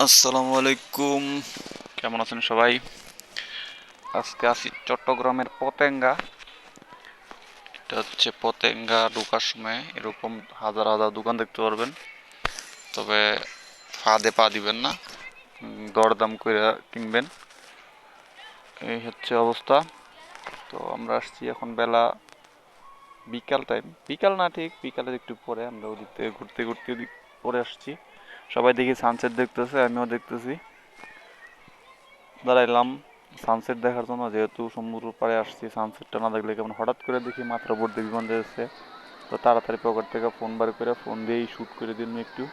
আসসালামু আলাইকুম, কেমন আছেন সবাই? আজকে আছি চট্টগ্রামের পতেঙ্গা। এটা হচ্ছে পতেঙ্গা ঢোকার সময় এরকম হাজার হাজার দোকান দেখতে পারবেন। তবে ফাঁদে পা দিবেন না, দরদাম করে কিনবেন। এই হচ্ছে অবস্থা। তো আমরা আসছি এখন বেলা বিকাল টাইম, বিকাল না ঠিক বিকালের একটু পরে আমরা ওদিক থেকে ঘুরতে ঘুরতে ওদিক পরে আসছি। সবাই দেখি সানসেট দেখতেছে, আমিও দেখতেছি। দাঁড়াইলাম সানসেট দেখার জন্য, যেহেতু সমুদ্র পাড়ে আসছি, সানসেটটা না দেখলে কেমন। হঠাৎ করে দেখি মাথার উপর দিয়ে বিমান যাচ্ছে। তো তাড়াতাড়ি পকেট থেকে ফোন বার করে ফোন দিয়েই শ্যুট করে দিন একটু,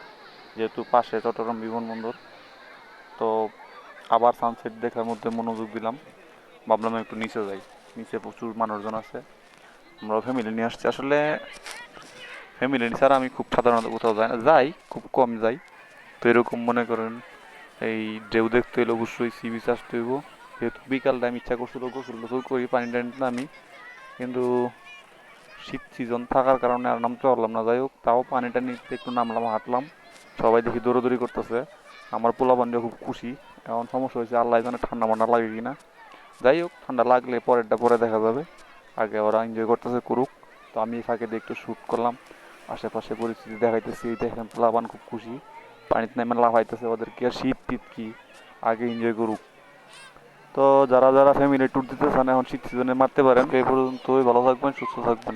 যেহেতু পাশে চট্টগ্রাম বিমানবন্দর। তো আবার সানসেট দেখার মধ্যে মনোযোগ দিলাম, ভাবলাম একটু নিচে যাই। নিচে প্রচুর মানুষজন আছে, আমরা ফ্যামিলি নিয়ে আসছি আসলে। ফ্যামিলি ছাড়া আমি খুব সাধারণত কোথাও যাই না, যাই খুব কম যাই। তো এরকম মনে করেন এই ঢেউ দেখতে হলে অবশ্যই সি বিচ আসতে হইব। যেহেতু বিকাল টাইম ইচ্ছা করছিল গোসল টোসল করি, পানি টানি নামি, কিন্তু শীত সিজন থাকার কারণে আর নামতে পারলাম না। যাই হোক, তাও পানি টানিতে একটু নামলাম, হাঁটলাম। সবাই দেখি দৌড়াদৌড়ি করতেছে, আমার পোলাপানটা খুব খুশি। এখন সমস্যা হয়েছে আল্লাহ জানে ঠান্ডা মান্ডা লাগে কিনা। যাই হোক, ঠান্ডা লাগলে পরেরটা পরে দেখা যাবে, আগে ওরা এনজয় করতেছে করুক। তো আমি ফাঁকে দিয়ে একটু শ্যুট করলাম, আশেপাশে পরিস্থিতি দেখাইতেছি। এই দেখেন পোলাপান খুব খুশি, পানিতে নেমে লাফাইতেছে। ওদের কি আর শীত টিত কি, আগে এনজয় করুক। তো যারা যারা ফ্যামিলি ট্যুর দিতে চান এখন শীত সিজনে মারতে পারেন। এই পর্যন্তই, ভালো থাকবেন, সুস্থ থাকবেন।